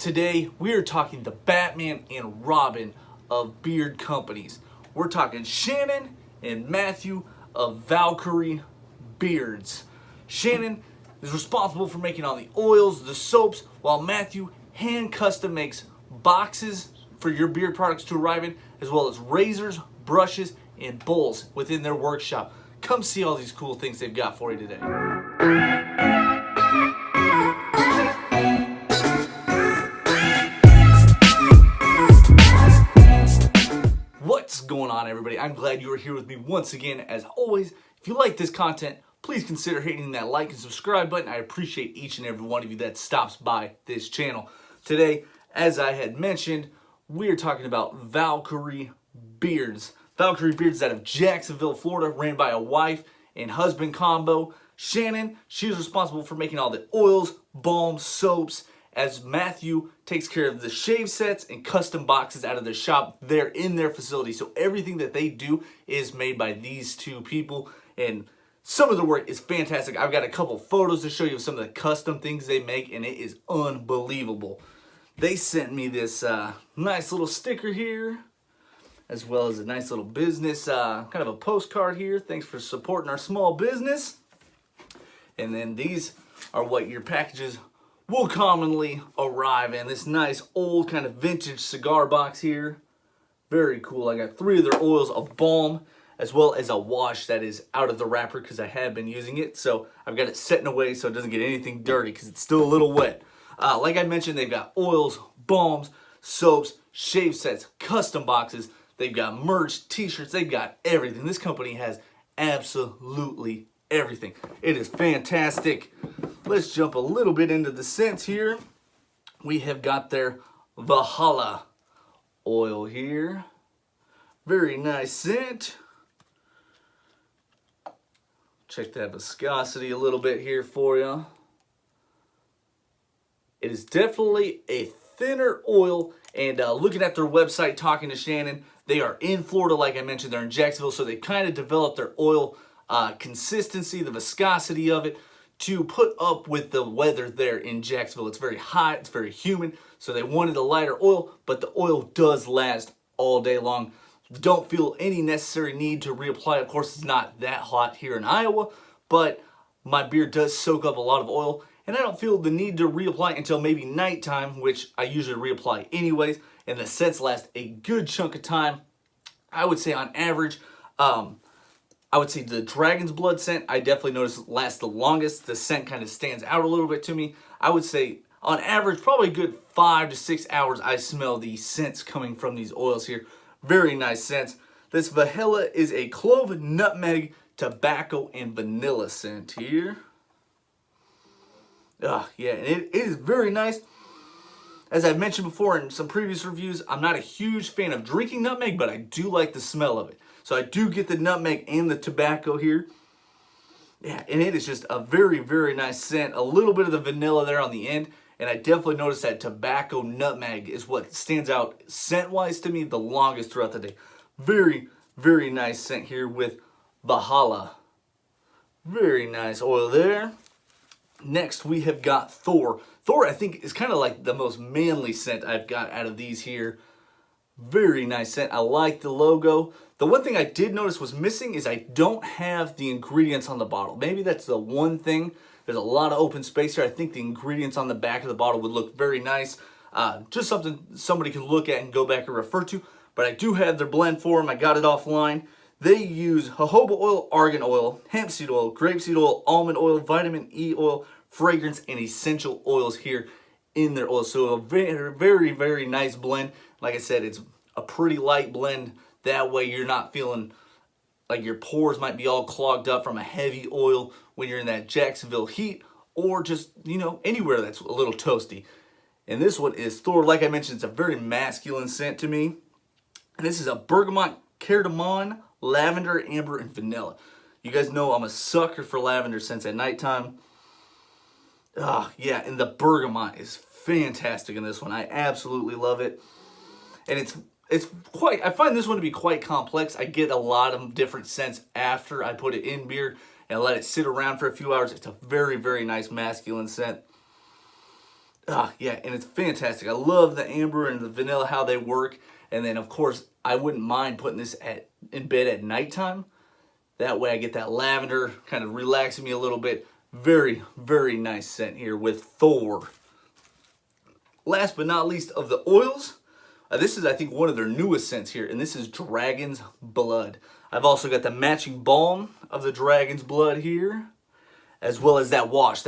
Today, we are talking the Batman and Robin of beard companies. We're talking Shannon and Matthew of Valkryie Beards. Shannon is responsible for making all the oils, the soaps, while Matthew hand custom makes boxes for your beard products to arrive in, as well as razors, brushes, and bowls within their workshop. Come see all these cool things they've got for you today. What's going on, everybody? I'm glad you are here with me once again. As always, if you like this content, please consider hitting that like and subscribe button. I appreciate each and every one of you that stops by this channel. Today, as I had mentioned, we are talking about Valkryie Beards. Valkryie Beards out of Jacksonville, Florida, ran by a wife and husband combo. Shannon, she's responsible for making all the oils, balms, soaps, as Matthew takes care of the shave sets and custom boxes out of their shop there in their facility. So everything that they do is made by these two people, and some of the work is fantastic. I've got a couple photos to show you of some of the custom things they make, and it is unbelievable. They sent me this nice little sticker here, as well as a nice little business, kind of a postcard here. Thanks for supporting our small business. And then these are what your packages will commonly arrive in. This nice old kind of vintage cigar box here. Very cool. I got 3 of their oils, a balm, as well as a wash that is out of the wrapper because I have been using it. So I've got it setting away so it doesn't get anything dirty because it's still a little wet. Like I mentioned, they've got oils, balms, soaps, shave sets, custom boxes. They've got merch, t-shirts. They've got everything. This company has absolutely everything. It is fantastic. Let's jump a little bit into the scents here. We have got their Valhalla oil here. Very nice scent. Check that viscosity a little bit here for you. It is definitely a thinner oil, and looking at their website, talking to Shannon, they are in Florida, like I mentioned. They're in Jacksonville, so they kind of developed their oil consistency, the viscosity of it, to put up with the weather there in Jacksonville. It's very hot, it's very humid, so they wanted a lighter oil, but the oil does last all day long. Don't feel any necessary need to reapply. Of course, it's not that hot here in Iowa, but my beard does soak up a lot of oil, and I don't feel the need to reapply until maybe nighttime, which I usually reapply anyways, and the scents last a good chunk of time. I would say on average, I would say the Dragon's Blood scent, I definitely notice lasts the longest. The scent kind of stands out a little bit to me. I would say on average, probably a good 5 to 6 hours, I smell the scents coming from these oils here. Very nice scents. This Valhalla is a clove, nutmeg, tobacco, and vanilla scent here. Yeah, and it is very nice. As I've mentioned before in some previous reviews, I'm not a huge fan of drinking nutmeg, but I do like the smell of it. So I do get the nutmeg and the tobacco here. Yeah, and it is just a very, very nice scent. A little bit of the vanilla there on the end. And I definitely noticed that tobacco nutmeg is what stands out scent-wise to me the longest throughout the day. Very, very nice scent here with Valhalla. Very nice oil there. Next, we have got Thor. Thor, I think, is kind of like the most manly scent I've got out of these here. Very nice scent. I like the logo. The one thing I did notice was missing is I don't have the ingredients on the bottle. Maybe that's the one thing. There's a lot of open space here. I think the ingredients on the back of the bottle would look very nice. Just something somebody can look at and go back and refer to. But I do have their blend for them. I got it offline. They use jojoba oil, argan oil, hemp seed oil, grapeseed oil, almond oil, vitamin E oil, fragrance, and essential oils here in their oil. So a very, very, very nice blend. Like I said, it's a pretty light blend. That way you're not feeling like your pores might be all clogged up from a heavy oil when you're in that Jacksonville heat, or just, you know, anywhere that's a little toasty. And this one is Thor. Like I mentioned, it's a very masculine scent to me. And this is a bergamot, cardamom, lavender, amber, and vanilla. You guys know I'm a sucker for lavender scents at nighttime. Yeah, and the bergamot is fantastic in this one. I absolutely love it. And it's quite, I find this one to be quite complex. I get a lot of different scents after I put it in beard and let it sit around for a few hours. It's a very, very nice masculine scent. Yeah, and it's fantastic. I love the amber and the vanilla, how they work. And then, of course, I wouldn't mind putting this in bed at nighttime. That way I get that lavender kind of relaxing me a little bit. Very, very nice scent here with Thor. Last but not least of the oils, this is, I think, one of their newest scents here, and this is Dragon's Blood. I've also got the matching balm of the Dragon's Blood here, as well as that wash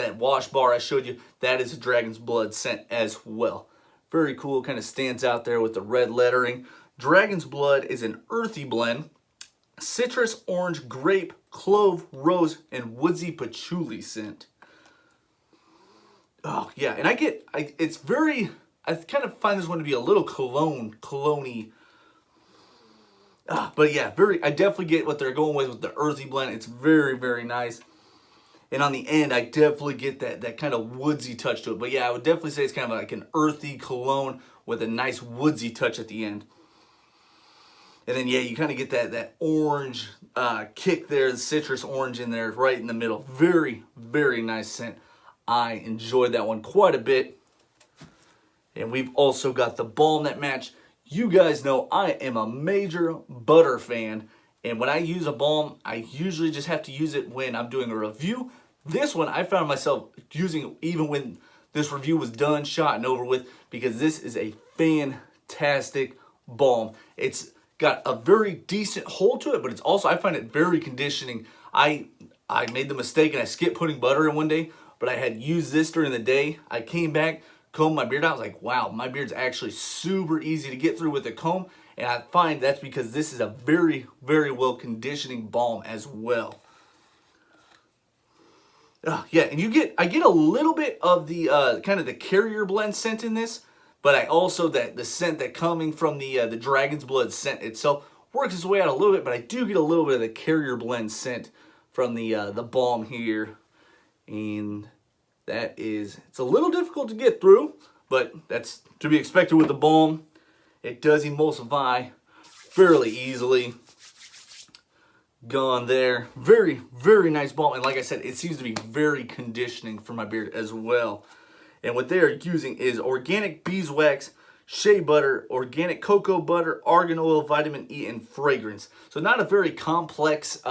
bar I showed you. That is a Dragon's Blood scent as well. Very cool, kind of stands out there with the red lettering. Dragon's Blood is an earthy blend. Citrus, orange, grape, clove, rose, and woodsy patchouli scent. Oh, yeah, and I kind of find this one to be a little cologne-y. But yeah, I definitely get what they're going with the earthy blend. It's very, very nice. And on the end, I definitely get that kind of woodsy touch to it. But yeah, I would definitely say it's kind of like an earthy cologne with a nice woodsy touch at the end. And then, yeah, you kind of get that orange kick there, the citrus orange in there right in the middle. Very, very nice scent. I enjoyed that one quite a bit. And we've also got the balm that match. You guys know I am a major butter fan. And when I use a balm, I usually just have to use it when I'm doing a review. This one, I found myself using even when this review was done, shot, and over with, because this is a fantastic balm. It's got a very decent hold to it, but it's also, I find it very conditioning. I made the mistake and I skipped putting butter in one day, but I had used this during the day. I came back, combed my beard out. I was like, wow, my beard's actually super easy to get through with a comb. And I find that's because this is a very, very well conditioning balm as well. Yeah, and I get a little bit of the kind of the carrier blend scent in this, but I also the scent that coming from the Dragon's Blood scent itself works its way out a little bit, but I do get a little bit of the carrier blend scent from the balm here, and it's a little difficult to get through, but that's to be expected with the balm. It does emulsify fairly easily. Gone there. Very, very nice balm. And like I said, it seems to be very conditioning for my beard as well. And what they are using is organic beeswax, shea butter, organic cocoa butter, argan oil, vitamin E, and fragrance. So not a very complex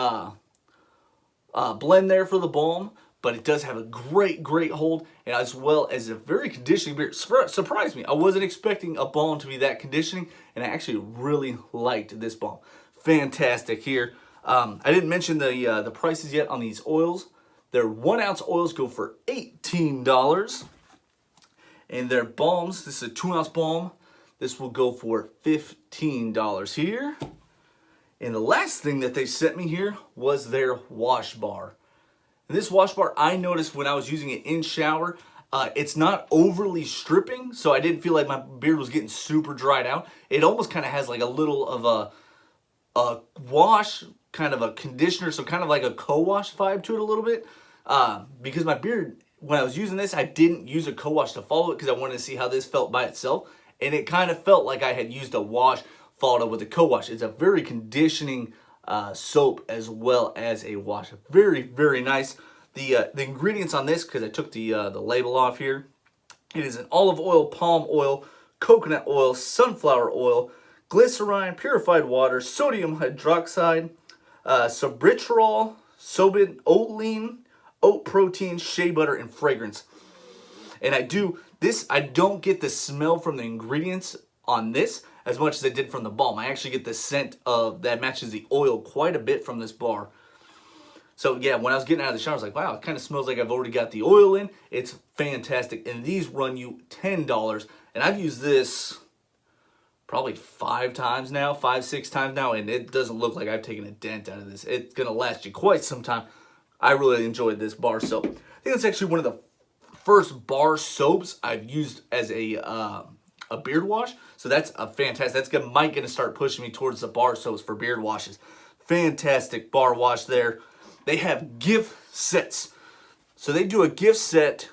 blend there for the balm, but it does have a great, great hold, and as well as a very conditioning beard. Surprised me. I wasn't expecting a balm to be that conditioning, and I actually really liked this balm. Fantastic here. I didn't mention the prices yet on these oils. Their 1 ounce oils go for $18, and their balms, this is a 2 ounce balm, this will go for $15 here. And the last thing that they sent me here was their wash bar. And this wash bar, I noticed when I was using it in shower, it's not overly stripping, so I didn't feel like my beard was getting super dried out. It almost kind of has like a little of a wash, kind of a conditioner, so kind of like a co-wash vibe to it a little bit. Because my beard, when I was using this, I didn't use a co-wash to follow it because I wanted to see how this felt by itself. And it kind of felt like I had used a wash followed up with a co-wash. It's a very conditioning soap as well as a wash. Very, very nice. The ingredients on this, because I took the label off here, it is an olive oil, palm oil, coconut oil, sunflower oil, glycerine, purified water, sodium hydroxide, sorbitol, oatline, oat protein, shea butter, and fragrance. And I don't get the smell from the ingredients on this as much as I did from the balm. I actually get the scent that matches the oil quite a bit from this bar. So yeah, when I was getting out of the shower, I was like, wow, it kind of smells like I've already got the oil in. It's fantastic. And these run you $10. And I've used this probably 5, 6 times now, and it doesn't look like I've taken a dent out of this. It's going to last you quite some time. I really enjoyed this bar soap. I think it's actually one of the first bar soaps I've used as a beard wash. So that's a fantastic. That's might going to start pushing me towards the bar soaps for beard washes. Fantastic bar wash there. They have gift sets. So they do a gift set.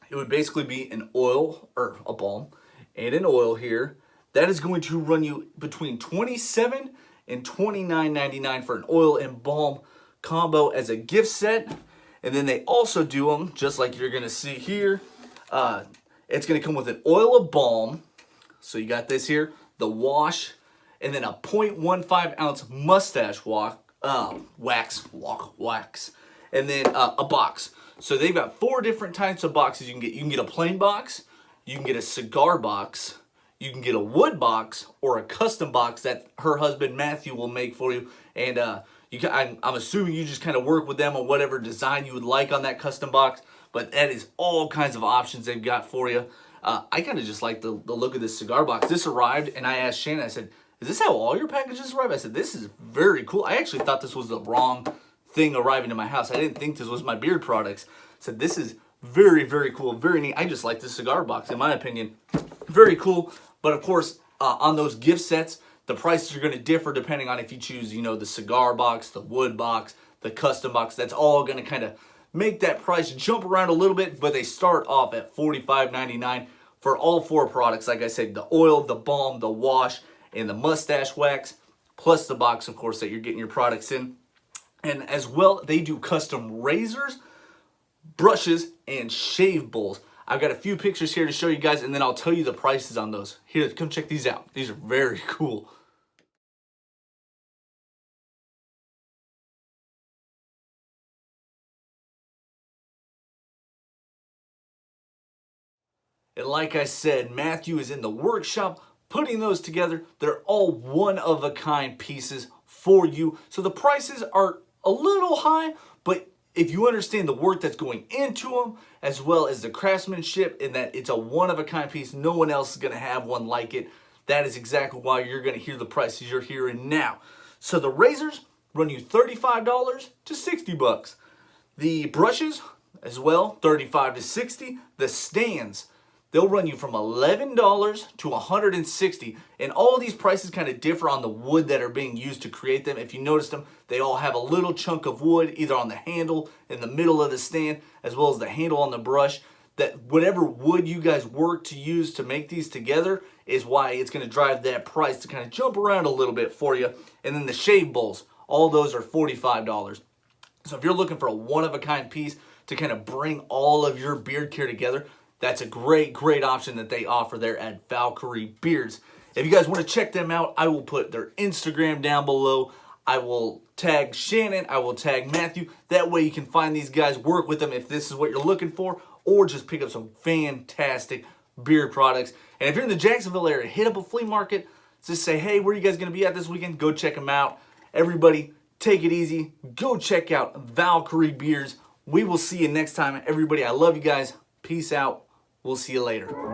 It would basically be an oil, or a balm, and an oil here. That is going to run you between $27 and $29.99 for an oil and balm combo as a gift set. And then they also do them, just like you're going to see here, It's going to come with an oil of balm. So you got this here, the wash, and then a 0.15 ounce mustache wax, and then a box. So they've got 4 different types of boxes you can get. You can get a plain box, you can get a cigar box, you can get a wood box, or a custom box that her husband Matthew will make for you. And I'm assuming you just kind of work with them on whatever design you would like on that custom box. But that is all kinds of options they've got for you. I kind of just like the look of this cigar box. This arrived, and I asked Shannon, I said, is this how all your packages arrive? I said, this is very cool. I actually thought this was the wrong thing arriving to my house. I didn't think this was my beard products. I said, this is very, very cool, very neat. I just like this cigar box, in my opinion. Very cool. But of course, on those gift sets, the prices are going to differ depending on if you choose, the cigar box, the wood box, the custom box. That's all going to kind of make that price jump around a little bit, but they start off at $45.99 for all 4 products. Like I said, the oil, the balm, the wash, and the mustache wax, plus the box, of course, that you're getting your products in. And as well, they do custom razors, brushes, and shave bowls. I've got a few pictures here to show you guys, and then I'll tell you the prices on those. Here, come check these out. These are very cool. And like I said, Matthew is in the workshop putting those together. They're all one-of-a-kind pieces for you. So the prices are a little high, but if you understand the work that's going into them, as well as the craftsmanship, and that it's a one-of-a-kind piece, no one else is going to have one like it, that is exactly why you're going to hear the prices you're hearing now. So the razors run you $35 to $60. The brushes, as well, $35 to $60. The stands, they'll run you from $11 to $160. And all these prices kind of differ on the wood that are being used to create them. If you notice them, they all have a little chunk of wood either on the handle, in the middle of the stand, as well as the handle on the brush. That whatever wood you guys work to use to make these together is why it's going to drive that price to kind of jump around a little bit for you. And then the shave bowls, all those are $45. So if you're looking for a one-of-a-kind piece to kind of bring all of your beard care together, that's a great option that they offer there at Valkryie Beards. If you guys want to check them out, I will put their Instagram down below. I will tag Shannon, I will tag Matthew. That way you can find these guys, work with them if this is what you're looking for, or just pick up some fantastic beard products. And if you're in the Jacksonville area, hit up a flea market. Just say, hey, where are you guys going to be at this weekend? Go check them out. Everybody, take it easy. Go check out Valkryie Beards. We will see you next time. Everybody, I love you guys. Peace out. We'll see you later.